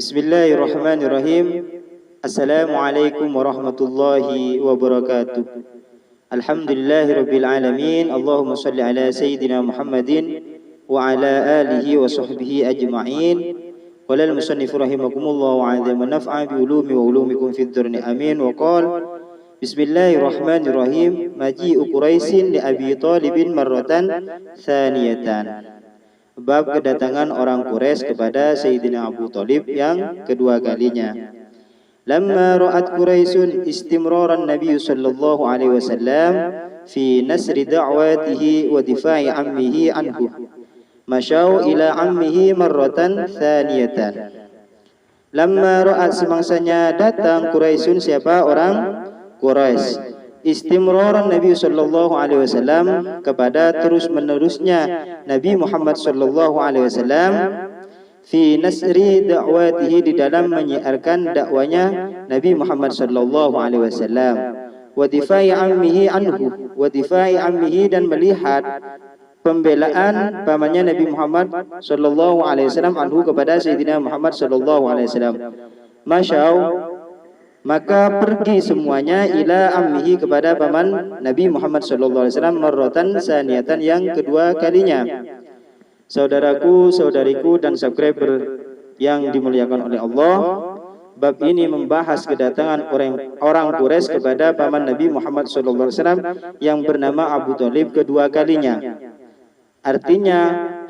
Bismillahirrahmanirrahim. Assalamualaikum warahmatullahi wabarakatuh. Alhamdulillahirabbil alamin. Allahumma shalli ala sayyidina Muhammadin wa ala alihi wa sahbihi ajma'in. Qala al-musannif rahimakumullah wa 'azama naf'a bi ulumi wa ulumikum fid dharni amin. Wa qala Bismillahirrahmanirrahim. Maji'u Quraisyin li Abi Thalibin marratan thaniyatan. Bab kedatangan orang Quraisy kepada Sayyidina Abu Thalib yang kedua kalinya. Lamma ra'at Quraisyun istimraran Nabi sallallahu alaihi wasallam fi nasri da'watihi wa difa'i ammihi anhu, masyau ila ammihi marratan thaniyatan. Lamma ra'at, semangsanya datang Quraisyun, siapa orang Quraisy, istimraran Nabi sallallahu alaihi wasallam, kepada terus menerusnya Nabi Muhammad sallallahu alaihi wasallam, fi nasri da'watihi, di dalam menyiarkan dakwanya Nabi Muhammad sallallahu alaihi wasallam, wa difa'i ammihi anhu, wa difa'i ammihi, dan melihat pembelaan pamannya Nabi Muhammad sallallahu alaihi wasallam anhu, kepada Sayyidina Muhammad sallallahu alaihi wasallam. Masyau, maka pergi semuanya, ila ammihi, kepada paman Nabi Muhammad sallallahu alaihi wasallam, marratan saniyatan, yang kedua kalinya. Saudaraku, saudariku dan subscriber yang dimuliakan oleh Allah, bab ini membahas kedatangan orang Quraisy kepada paman Nabi Muhammad sallallahu alaihi wasallam yang bernama Abu Thalib kedua kalinya. Artinya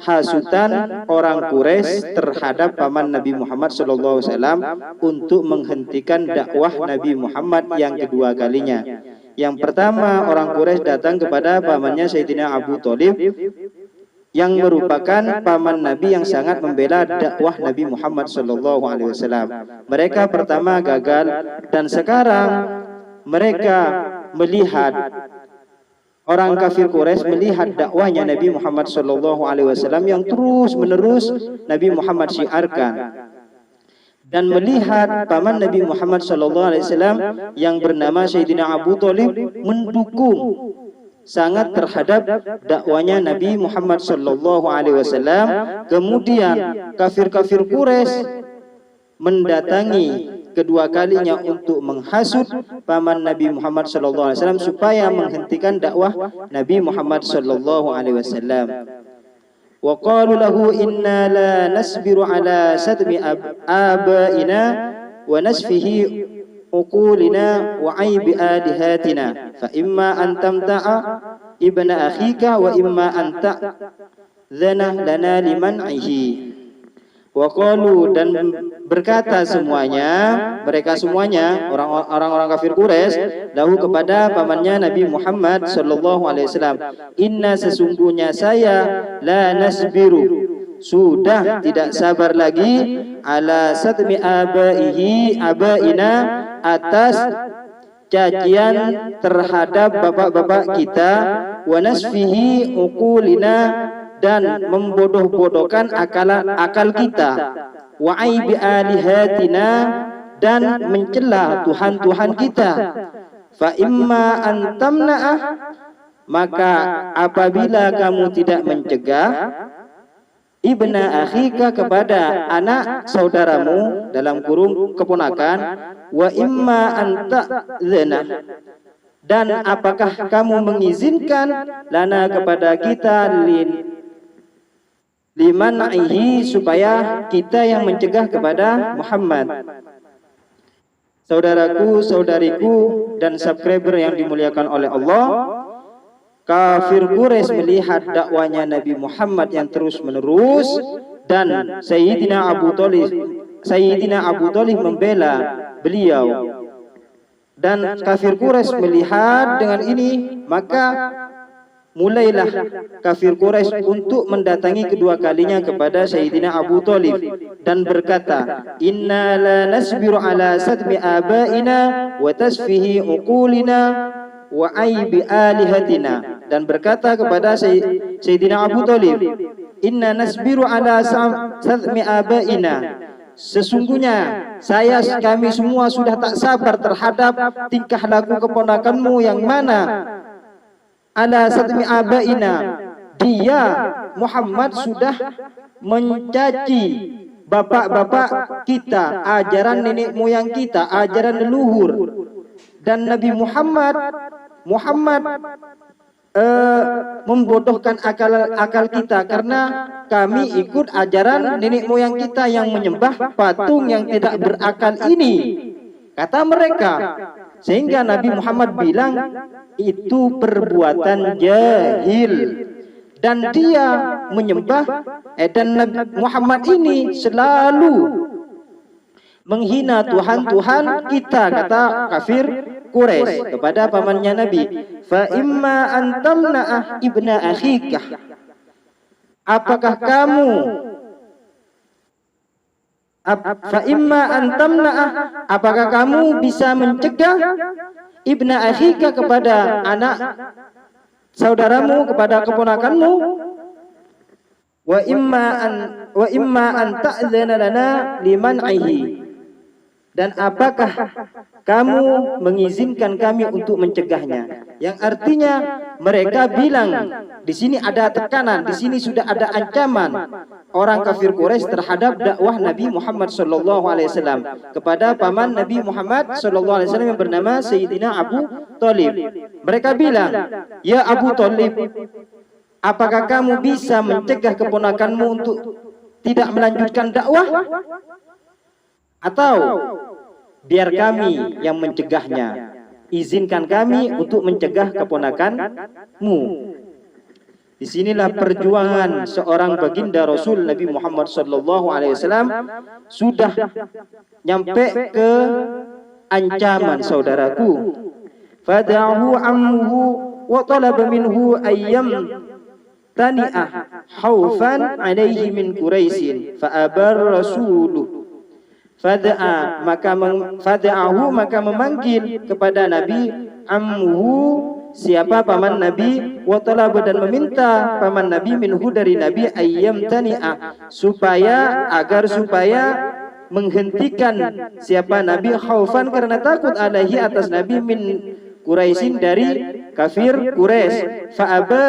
hasutan orang Quraisy terhadap paman Nabi Muhammad sallallahu alaihi wasallam untuk menghentikan dakwah Nabi Muhammad yang kedua kalinya. Yang pertama, orang Quraisy datang kepada pamannya Sayyidina Abu Thalib yang merupakan paman Nabi yang sangat membela dakwah Nabi Muhammad sallallahu alaihi wasallam. Mereka pertama gagal, dan sekarang mereka melihat, orang kafir Quraisy melihat dakwahnya Nabi Muhammad sallallahu alaihi wasallam yang terus menerus Nabi Muhammad syiarkan, dan melihat paman Nabi Muhammad sallallahu alaihi wasallam yang bernama Sayyidina Abu Thalib mendukung sangat terhadap dakwanya Nabi Muhammad sallallahu alaihi wasallam. Kemudian kafir-kafir Quraisy mendatangi kedua kalinya untuk menghasut paman Nabi Muhammad sallallahu alaihi wasallam supaya menghentikan dakwah Nabi Muhammad sallallahu alaihi wasallam. Wa qalu lahu inna la nasbiru ala sadmi abaina wa nasfihi uqulina wa aibi alihatina, fa imma an tamta'a ibna akhika wa imma an ta'dhana lana liman'ihi. Wa qalu, dan berkata semuanya, mereka semuanya orang-orang kafir Quraisy, lahu, kepada pamannya Nabi Muhammad sallallahu alaihi wasallam, inna, sesungguhnya saya, la nasbiru, sudah tidak sabar lagi, ala satmi abaina, atas cacian terhadap bapak-bapak kita, wa nasfihi uqulina, dan membodoh-bodohkan akal kita, wa aibi alihatina, dan mencela Tuhan-Tuhan kita. Fa imma antamna'ah, maka apabila kamu tidak mencegah, ibna akhika, kepada anak saudaramu, dalam kurung keponakan, wa imma anta'dzana, dan apakah kamu mengizinkan, lana, kepada kita, liman'ihi, supaya kita yang mencegah kepada Muhammad. Saudaraku, saudariku dan subscriber yang dimuliakan oleh Allah, kafir Quraisy melihat dakwanya Nabi Muhammad yang terus menerus, dan Sayyidina Abu Thalib membela beliau, dan kafir Quraisy melihat dengan ini, maka mulailah kafir Quraisy untuk mendatangi kedua kalinya kepada Sayyidina Abu Thalib dan berkata, inna la nasbiru ala sadmi abaina wa tasfihi uqulina wa aibi alihatina, dan berkata kepada Sayyidina Abu Thalib, inna nasbiru ala sadmi abaina, sesungguhnya kami semua sudah tak sabar terhadap tingkah laku keponakanmu yang mana, ala satmi abaina, dia Muhammad sudah mencaci bapak-bapak kita, ajaran nenek moyang kita, ajaran leluhur, dan Nabi Muhammad membodohkan akal kita karena kami ikut ajaran nenek moyang kita yang menyembah patung yang tidak berakal ini, kata mereka. Sehingga Nabi Muhammad bilang itu perbuatan jahil, dan dia menyembah dan Nabi Muhammad ini selalu menghina Tuhan-Tuhan kita, kata kafir Quraisy kepada pamannya Nabi. Fa imma antamna'ah ibna akhika, apakah kamu apakah kamu bisa mencegah ibna akhika kepada anak saudaramu, kepada keponakanmu? Wa imma an ta'dzana lana liman'ihi, dan apakah kamu mengizinkan kami untuk mencegahnya? Yang artinya mereka bilang di sini ada tekanan, di sini sudah ada ancaman orang kafir Quraisy terhadap dakwah Nabi Muhammad SAW kepada paman Nabi Muhammad SAW yang bernama Sayyidina Abu Thalib. Mereka bilang, ya Abu Thalib, apakah kamu bisa mencegah keponakanmu untuk tidak melanjutkan dakwah? Atau biar kami yang mencegahnya, izinkan kami untuk mencegah keponakanmu. Disinilah perjuangan seorang baginda Rasul Nabi Muhammad SAW sudah nyampe ke ancaman, saudaraku. Fada'ahu ammuhu wa talaba minhu ayyam tani'ah haufan alaihi min Quraisyin fa abar rasuluh. Fada'ahu maka memanggil kepada Nabi ammuhu, siapa paman Nabi, wa talaba dan meminta paman Nabi minhu dari Nabi ayyam tani'ah, supaya menghentikan siapa Nabi, khaufan karena takut, alaihi atas Nabi, min Quraisyin dari kafir Quraisy. Fa'aba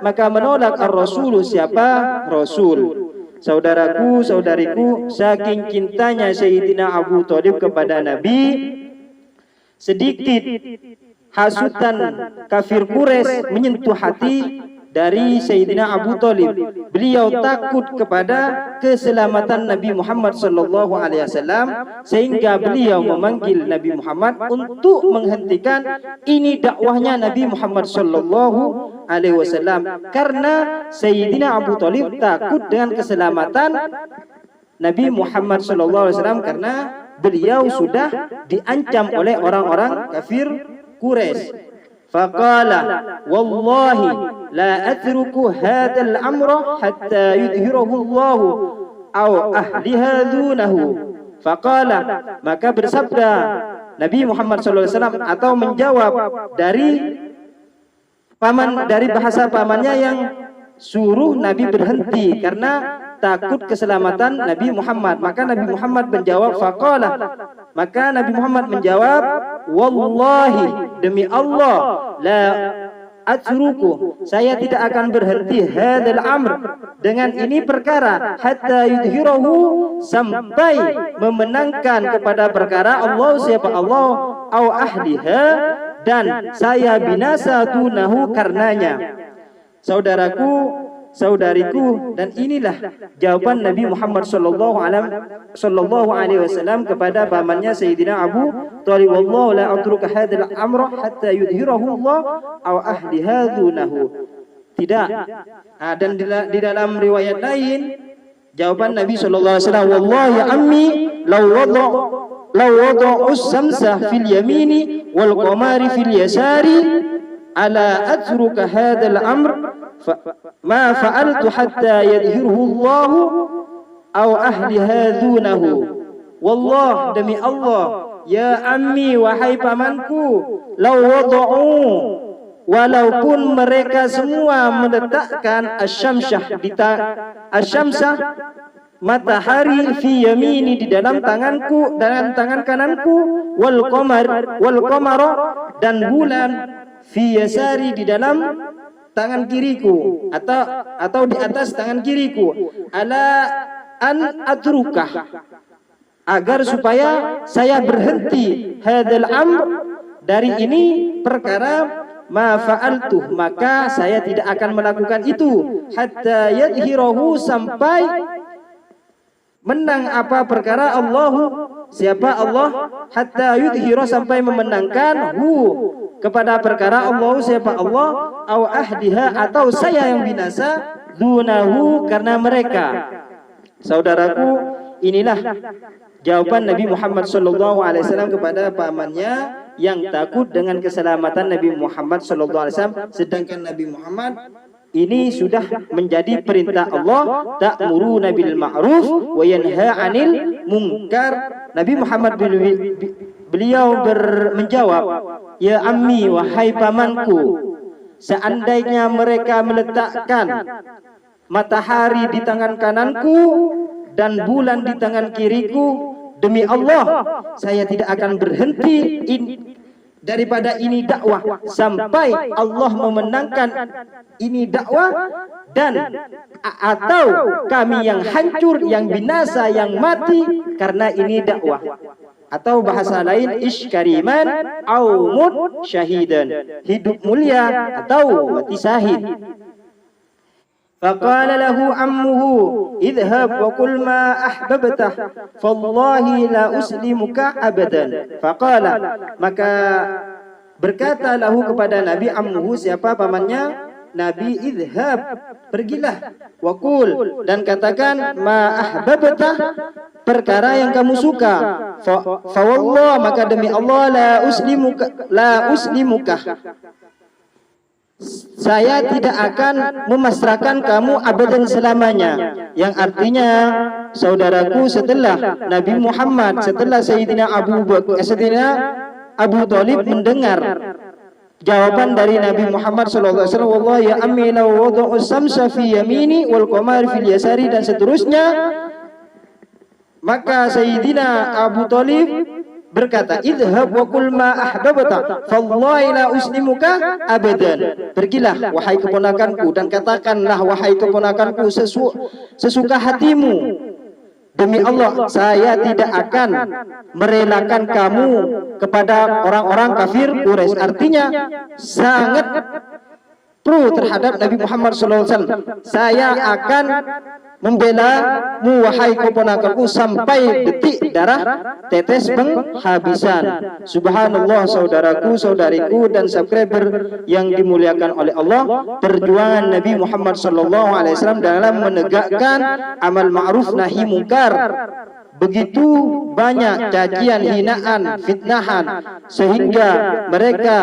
maka menolak ar-rasulu, siapa Rasul. Saudaraku, saudariku, saking cintanya Sayyidina Abu Thalib kepada Nabi, sedikit hasutan kafir Quraisy menyentuh hati dari Sayyidina Abu Thalib. Beliau takut kepada keselamatan Nabi Muhammad SAW, sehingga beliau memanggil Nabi Muhammad untuk menghentikan ini dakwahnya Nabi Muhammad SAW, karena Sayyidina Abu Thalib takut dengan keselamatan Nabi Muhammad SAW karena beliau sudah diancam oleh orang-orang kafir Quraisy. Faqala wallahi la atruku hadzal amra hatta yudhhirahu Allah aw ahliha dunahu. Faqala maka bersabda Nabi Muhammad SAW atau menjawab dari bahasa pamannya yang suruh Nabi berhenti karena takut keselamatan Nabi Muhammad. Maka Nabi Muhammad menjawab, faqala maka Nabi Muhammad menjawab, wallahi demi Allah, la atruku, saya tidak akan berhenti, hadzal amr, dengan ini perkara, hatta yudhirahu, sampai memenangkan kepada perkara Allah, siapa Allah, au ahliha, dan saya binasa dunahu karenanya. Saudaraku, saudariku, dan inilah jawaban Nabi Muhammad sallallahu alaihi wasallam kepada pamannya Sayyidina Abu Thalib, wallahu la atruka hadzal amra hatta yudhhirahu Allah aw ahliha dunahu. Tidak. Dan di dalam riwayat lain jawaban Nabi sallallahu alaihi wasallam, wallahi ya ammi law wada'u as-samsa fil yamini wal qamari fil yasari ala atruka hadzal amr ma fa'altu hatta yadhhirahu Allah aw ahliha dunahu. Wallah, demi Allah, ya ammi, wahai pamanku, law wada'u, walaupun mereka semua meletakkan asyamsah matahari fi yamini, di dalam tanganku, dalam tangan kananku, wal qamara, dan bulan fi yasari, di dalam tangan kiriku, atau di atas tangan kiriku, ala an adrukah, agar supaya saya berhenti hadzal amr, dari ini perkara, ma fa'altuh, maka saya tidak akan melakukan itu, hatta yadhhirahu, sampai menang apa perkara, Allahu, siapa Allah, hatta yudhira, sampai memenangkan, hu, kepada perkara, Allahu, siapa Allah, au ahdiha, atau saya yang binasa, dunahu, karena mereka. Saudaraku, inilah jawaban Nabi Muhammad SAW kepada pamannya yang takut dengan keselamatan Nabi Muhammad SAW. Sedangkan Nabi Muhammad ini sudah menjadi perintah Allah, ta'muruna bil ma'ruf wa yanha 'anil munkar. Nabi Muhammad beliau menjawab, ya ammi, wahai pamanku, seandainya mereka meletakkan matahari di tangan kananku dan bulan di tangan kiriku, demi Allah saya tidak akan berhenti daripada ini dakwah sampai Allah memenangkan ini dakwah, dan atau kami yang hancur, yang binasa, yang mati karena ini dakwah. Atau bahasa lain, iskariman au mut syahidan, hidup mulia atau mati syahid. Faqala lahu ammuhu idhhab wa qul ma ahbabtah fallahi la uslimuka abadan. Faqala, maka berkata lahu kepada Nabi, ammuhu, siapa pamannya Nabi, idhhab, pergilah, wa qul, dan katakan, ma ahbabtah, perkara yang kamu suka, fa wallah, maka demi Allah, la uslimuka, saya tidak akan memasrahkan kamu abadan, selamanya. Yang artinya, saudaraku, setelah Nabi Muhammad, setelah Sayyidina Abu Thalib mendengar jawaban dari Nabi Muhammad SAW, wallah ya ammi law wada'u samsa fi yamini wal qamar fil yasari, dan seterusnya, maka Sayyidina Abu Thalib berkata, idhhab wa qul ma ahbabta fallahi la uslimuka abadan. Pergilah wahai keponakanku dan katakanlah wahai keponakanku sesuka hatimu, demi Allah saya tidak akan merelakan kamu kepada orang-orang kafir Quraisy. Artinya sangat pro terhadap Nabi Muhammad SAW. Saya akan membela-Mu wahai keponakanku sampai detik darah tetes penghabisan. Subhanallah, saudaraku, saudariku, dan subscriber yang dimuliakan oleh Allah, perjuangan Nabi Muhammad SAW dalam menegakkan amal ma'ruf nahi mungkar. Begitu banyak cacian, hinaan, fitnahan, sehingga mereka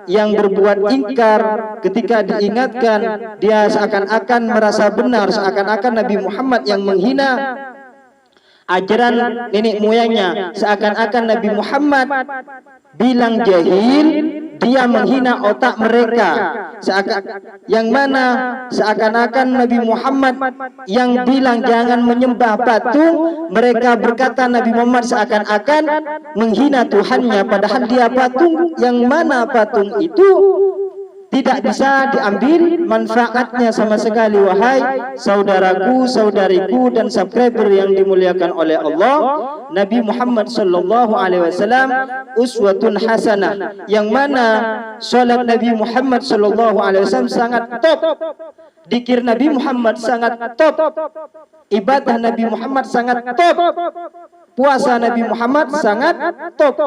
yang berbuat ingkar ketika diingatkan, dia seakan-akan merasa benar, seakan-akan Nabi Muhammad yang menghina ajaran nenek moyangnya, seakan-akan Nabi Muhammad bilang jahil, dia menghina otak mereka, yang mana seakan-akan Nabi Muhammad yang bilang jangan menyembah patung, mereka berkata Nabi Muhammad seakan-akan menghina Tuhannya, padahal dia patung, yang mana patung itu tidak bisa diambil manfaatnya sama sekali. Wahai saudaraku, saudariku, dan subscriber yang dimuliakan oleh Allah, Nabi Muhammad SAW uswatun hasanah, yang mana salat Nabi Muhammad SAW sangat top, zikir Nabi Muhammad sangat top, ibadah Nabi Muhammad sangat top, puasa Nabi Muhammad sangat top,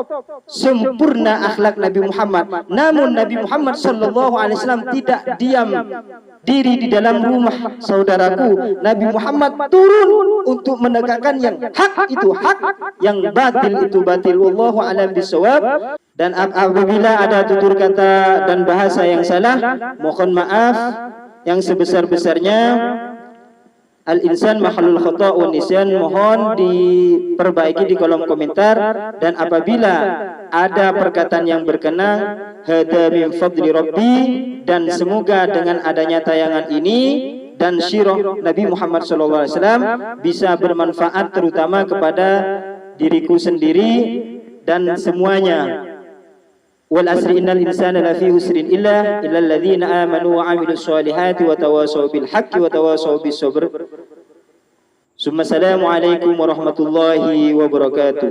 sempurna akhlak Nabi Muhammad. Namun Nabi Muhammad SAW tidak diam diri di dalam rumah, saudaraku. Nabi Muhammad turun untuk menegakkan yang hak itu hak, yang batil itu batil. Wallahu a'lam bishawab. Dan apabila ada tutur kata dan bahasa yang salah, mohon maaf yang sebesar-besarnya. Al-insan mahalul khata' wa nisyan, mohon diperbaiki di kolom komentar. Dan apabila ada perkataan yang berkenan, hada min fadli rabbi, dan semoga dengan adanya tayangan ini dan syirah Nabi Muhammad SAW bisa bermanfaat terutama kepada diriku sendiri dan semuanya. Wal asri innal insana lafi husrin illa alladzina amanu wa amilus solihati wa tawasaw bil haqqi wa tawasaw bis sabr. Assalamualaikum warahmatullahi wabarakatuh.